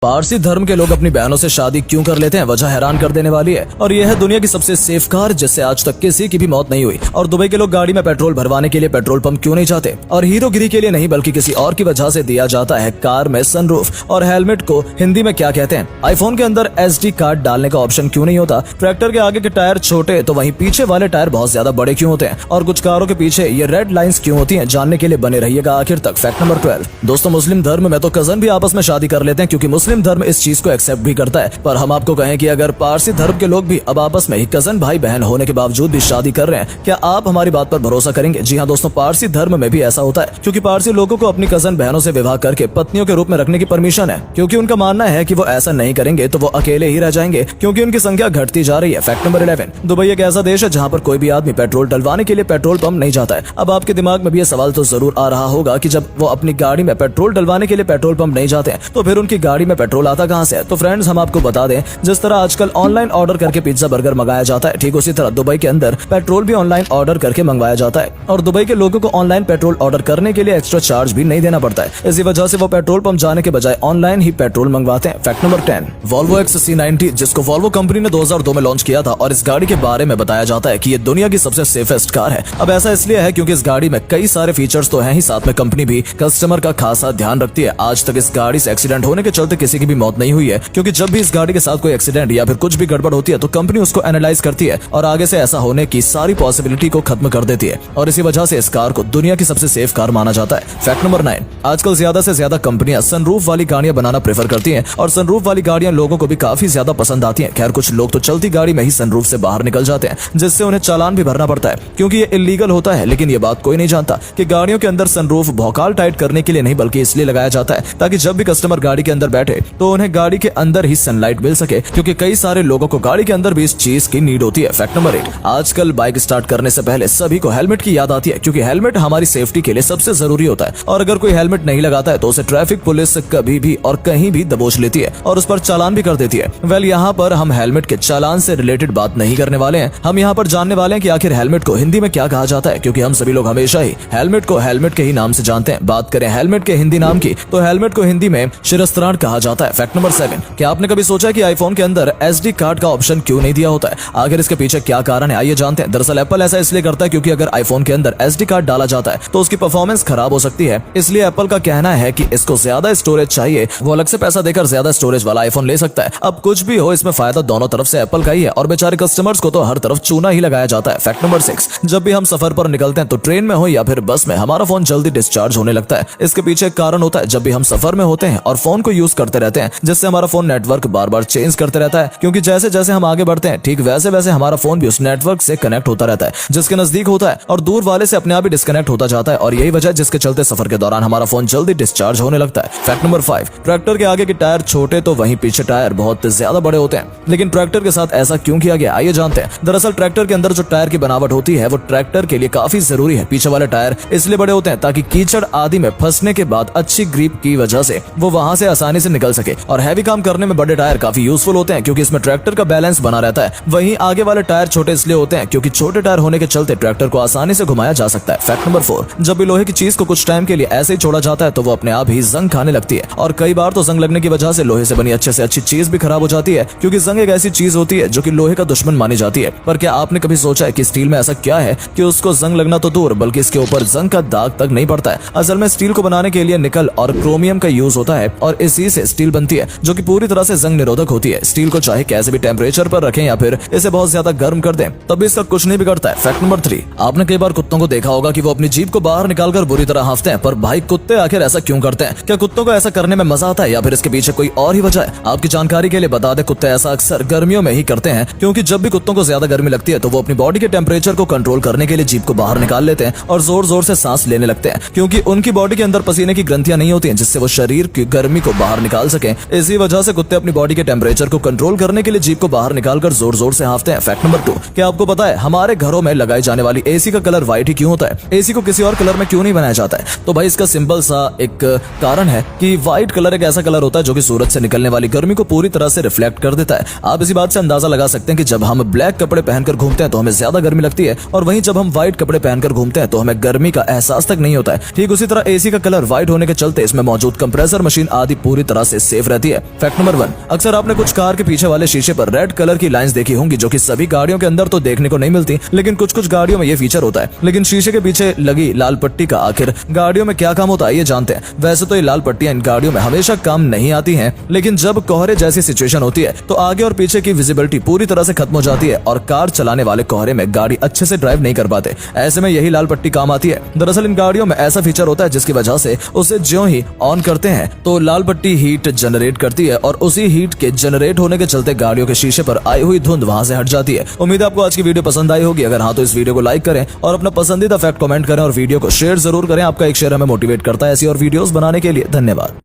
पारसी धर्म के लोग अपनी बहनों से शादी क्यों कर लेते हैं, वजह हैरान कर देने वाली है। और यह है दुनिया की सबसे सेफ कार जिससे आज तक किसी की भी मौत नहीं हुई। और दुबई के लोग गाड़ी में पेट्रोल भरवाने के लिए पेट्रोल पंप क्यों नहीं जाते, और हीरोगिरी के लिए नहीं बल्कि किसी और की वजह से दिया जाता है कार में सनरूफ और हेलमेट को हिंदी में क्या कहते हैं। आईफोन के अंदर SD कार्ड डालने का ऑप्शन क्यों नहीं होता, ट्रैक्टर के आगे के टायर छोटे तो वहीं पीछे वाले टायर बहुत ज्यादा बड़े क्यों होते हैं, और कुछ कारों के पीछे ये रेड लाइंस क्यों होती हैं, जानने के लिए बने रहिएगा आखिर तक। Fact number 12। दोस्तों, मुस्लिम धर्म में तो कजन भी आपस में शादी कर लेते हैं क्योंकि मुस्लिम धर्म इस चीज को एक्सेप्ट भी करता है। पर हम आपको कहें कि अगर पारसी धर्म के लोग भी अब आपस में ही कजन भाई बहन होने के बावजूद भी शादी कर रहे हैं, क्या आप हमारी बात पर भरोसा करेंगे? जी हाँ दोस्तों, पारसी धर्म में भी ऐसा होता है क्योंकि पारसी लोगों को अपनी कजन बहनों से विवाह करके पत्नियों के रूप में रखने की परमिशन है, क्योंकि उनका मानना है कि वो ऐसा नहीं करेंगे तो वो अकेले ही रह जाएंगे क्योंकि उनकी संख्या घटती जा रही है। Fact number 11। दुबई एक ऐसा देश है जहाँ पर कोई भी आदमी पेट्रोल डलवाने के लिए पेट्रोल पंप नहीं जाता है। अब आपके दिमाग में भी ये सवाल तो जरूर आ रहा होगा कि जब वो अपनी गाड़ी में पेट्रोल डलवाने के लिए पेट्रोल पंप नहीं जाते हैं तो फिर उनकी गाड़ी में पेट्रोल आता कहाँ से है? तो फ्रेंड्स, हम आपको बता दें, जिस तरह आजकल ऑनलाइन ऑर्डर करके पिज्जा बर्गर मंगाया जाता है, ठीक उसी तरह दुबई के अंदर पेट्रोल भी ऑनलाइन ऑर्डर करके मंगवाया जाता है। और दुबई के लोगों को ऑनलाइन पेट्रोल ऑर्डर करने के लिए एक्स्ट्रा चार्ज भी नहीं देना पड़ता है। इसी वजह से वो पेट्रोल पंप जाने के बजाय ऑनलाइन ही पेट्रोल मंगवाते हैं। Fact number 10। वॉल्वो XC90, जिसको वॉल्वो कंपनी ने 2002 में लॉन्च किया था, और इस गाड़ी के बारे में बताया जाता है कि ये दुनिया की सबसे सेफेस्ट कार है। अब ऐसा इसलिए है क्योंकि इस गाड़ी में कई सारे फीचर्स तो हैं ही, साथ में कंपनी भी कस्टमर का खासा ध्यान रखती है। आज तक इस गाड़ी से एक्सीडेंट होने के चलते किसी की भी मौत नहीं हुई है, क्योंकि जब भी इस गाड़ी के साथ कोई एक्सीडेंट या फिर कुछ भी गड़बड़ होती है तो कंपनी उसको एनालाइज करती है और आगे से ऐसा होने की सारी पॉसिबिलिटी को खत्म कर देती है। और इसी वजह से इस कार को दुनिया की सबसे सेफ कार माना जाता है। Fact number 9। आजकल ज्यादा से ज्यादा कंपनियां सनरूफ वाली गाड़ियां बनाना प्रेफर करती हैं, और सनरूफ वाली गाड़ियां लोगों को भी काफी ज्यादा पसंद आती हैं। खैर, कुछ लोग तो चलती गाड़ी में ही सनरूफ से बाहर निकल जाते हैं, जिससे उन्हें चालान भी भरना पड़ता है क्योंकि ये इलीगल होता है। लेकिन ये बात कोई नहीं जानता कि गाड़ियों के अंदर सनरूफ भौकाल टाइट करने के लिए नहीं बल्कि इसलिए लगाया जाता है ताकि जब भी कस्टमर गाड़ी के अंदर बैठे तो उन्हें गाड़ी के अंदर ही सनलाइट मिल सके, क्योंकि कई सारे लोगों को गाड़ी के अंदर भी इस चीज की नीड होती है। Fact number 8। आजकल बाइक स्टार्ट करने से पहले सभी को हेलमेट की याद आती है, क्योंकि हेलमेट हमारी सेफ्टी के लिए सबसे जरूरी होता है। और अगर कोई हेलमेट नहीं लगाता है तो उसे ट्रैफिक पुलिस कभी भी और कहीं भी दबोच लेती है और उस पर चालान भी कर देती है। वेल, यहाँ पर हम हेलमेट के चालान से रिलेटेड बात नहीं करने वाले हैं। हम यहाँ पर जानने वाले हैं कि आखिर हेलमेट को हिंदी में क्या कहा जाता है, क्योंकि हम सभी लोग हमेशा ही हेलमेट को हेलमेट के ही नाम से जानते हैं। बात करें हेलमेट के हिंदी नाम की तो हेलमेट को हिंदी में शिरस्त्राण कहा जाता है। Fact number 7। क्या आपने कभी सोचा कि आईफोन के अंदर SD कार्ड का ऑप्शन क्यों नहीं दिया होता है? आखिर इसके पीछे क्या कारण है, आइए जानते हैं। दरअसल एप्पल ऐसा इसलिए करता है क्योंकि अगर आईफोन के अंदर SD कार्ड डाला जाता है तो उसकी परफॉर्मेंस खराब हो सकती है। इसलिए एप्पल का कहना है कि इसको ज्यादा स्टोरेज चाहिए, वो अलग से पैसा देकर ज्यादा स्टोरेज वाला आईफोन ले सकता है। अब कुछ भी हो, इसमें फायदा दोनों तरफ से एप्पल का ही है, और बेचारे कस्टमर्स को तो हर तरफ चूना ही लगाया जाता है। Fact number 6। जब भी हम सफर पर निकलते हैं तो ट्रेन में हो या फिर बस में, हमारा फोन जल्दी डिस्चार्ज होने लगता है। इसके पीछे एक कारण होता है, जब भी हम सफर में होते हैं और फोन को यूज करते रहते हैं, जिससे हमारा फोन नेटवर्क बार बार चेंज करते रहता है, क्योंकि जैसे जैसे हम आगे बढ़ते हैं ठीक वैसे वैसे हमारा फोन भी उस नेटवर्क से कनेक्ट होता रहता है, जिसके नजदीक होता है और दूर वाले से अपने आप ही डिस्कनेक्ट होता जाता है। और यही वजह है जिसके चलते सफर के दौरान हमारा फोन जल्दी डिस्चार्ज होने लगता है। Fact number 5। ट्रैक्टर के आगे के टायर छोटे तो वहीं पीछे टायर बहुत ज्यादा बड़े होते हैं। लेकिन ट्रैक्टर के साथ ऐसा क्यों किया गया, आइए जानते हैं। दरअसल ट्रैक्टर के अंदर जो टायर की बनावट होती है वो ट्रैक्टर के लिए काफी जरूरी है। पीछे वाले टायर इसलिए बड़े होते हैं ताकि कीचड़ आदि में फंसने के बाद अच्छी ग्रिप की वजह से वो वहां से आसानी से निकल सके। और हैवी काम करने में बड़े टायर काफी यूजफुल होते हैं क्योंकि इसमें ट्रैक्टर का बैलेंस बना रहता है। वहीं आगे वाले टायर छोटे इसलिए होते हैं क्योंकि छोटे टायर होने के चलते ट्रैक्टर को आसानी से घुमाया जा सकता है। Fact number 4। जब भी लोहे की चीज को कुछ टाइम के लिए ऐसे ही छोड़ा जाता है तो वो अपने आप ही जंग खाने लगती है, और कई बार तो जंग लगने की वजह से लोहे से बनी अच्छे से अच्छी चीज भी खराब हो जाती है, क्योंकि जंग एक ऐसी चीज होती है जो कि लोहे का दुश्मन मानी जाती है। पर क्या आपने कभी सोचा है कि स्टील में ऐसा क्या है कि उसको जंग लगना तो दूर बल्कि इसके ऊपर जंग का दाग तक नहीं पड़ता है? असल में स्टील को बनाने के लिए निकल और क्रोमियम का यूज होता है, और इसी से स्टील बनती है जो कि पूरी तरह से जंग निरोधक होती है। स्टील को चाहे कैसे भी टेम्परेचर पर रखें या फिर इसे बहुत ज्यादा गर्म कर दें तब भी इसका कुछ नहीं बिगड़ता है। Fact number 3। आपने कई बार कुत्तों को देखा होगा कि वो अपनी जीभ को बाहर निकालकर बुरी तरह हांफते हैं, पर भाई कुत्ते आखिर ऐसा क्यों करते हैं? क्या कुत्तों को ऐसा करने में मजा आता है या फिर इसके पीछे कोई और ही वजह है? आपकी जानकारी के लिए बता दें, कुत्ते ऐसा अक्सर गर्मियों में ही करते हैं, क्योंकि जब भी कुत्तों को ज्यादा गर्मी लगती है तो वो अपनी बॉडी के टेम्परेचर को कंट्रोल करने के लिए जीभ को बाहर निकाल लेते हैं और जोर जोर से सांस लेने लगते हैं, क्योंकि उनकी बॉडी के अंदर पसीने की ग्रंथियां नहीं होती हैं जिससे वो शरीर की गर्मी को बाहर निकाल सके। इसी वजह से कुत्ते अपनी बॉडी के टेम्परेचर को कंट्रोल करने के लिए जीभ को बाहर निकालकर जोर जोर से हांफते हैं। Fact number 2। क्या आपको पता है हमारे घरों में लगाई जाने वाली एसी का कलर व्हाइट ही क्यों होता है? एसी को किसी और कलर में क्यों नहीं बनाया जाता है? तो भाई इसका सिंपल सा एक कारण है कि व्हाइट कलर एक ऐसा कलर होता है जो कि सूरज से निकलने वाली गर्मी को पूरी तरह से रिफ्लेक्ट कर देता है। आप इसी बात से अंदाजा लगा सकते हैं कि जब हम ब्लैक कपड़े पहनकर घूमते हैं तो हमें ज्यादा गर्मी लगती है, और वहीं जब हम व्हाइट कपड़े पहनकर घूमते हैं तो हमें गर्मी का एहसास तक नहीं होता है। ठीक उसी तरह एसी का कलर व्हाइट होने के चलते इसमें मौजूद कंप्रेसर मशीन आदि पूरी तरह से सेफ रहती है। फैक्ट नंबर 1, अक्सर आपने कुछ कार के पीछे वाले शीशे पर रेड कलर की लाइंस देखी होंगी, जो कि सभी गाड़ियों के अंदर तो देखने को नहीं मिलती, लेकिन कुछ गाड़ियों में ये फीचर होता है। लेकिन शीशे के पीछे लगी लाल पट्टी का आखिर गाड़ियों में क्या काम होता है, ये जानते हैं। वैसे तो ये लाल पट्टियां इन गाड़ियों में हमेशा काम नहीं आती हैं, लेकिन जब कोहरे जैसी सिचुएशन होती है तो आगे और पीछे की विजिबिलिटी पूरी तरह से खत्म हो जाती है और कार चलाने वाले कोहरे में गाड़ी अच्छे से ड्राइव नहीं कर पाते। ऐसे में यही लाल पट्टी काम आती है। दरअसल इन गाड़ियों में ऐसा फीचर होता है जिसकी वजह से उसे ज्यों ही ऑन करते हैं तो लाल पट्टी हीट जनरेट करती है और उसी हीट के जनरेट होने के चलते गाड़ियों के शीशे पर आई हुई धुंध वहां से हट जाती है। उम्मीद है आपको आज की वीडियो पसंद आई होगी। अगर हाँ तो इस वीडियो को लाइक करें और अपना पसंदीदा फैक्ट कमेंट करें और वीडियो को शेयर जरूर करें। आपका एक शेयर हमें मोटिवेट करता है ऐसी और वीडियोस बनाने के लिए। धन्यवाद।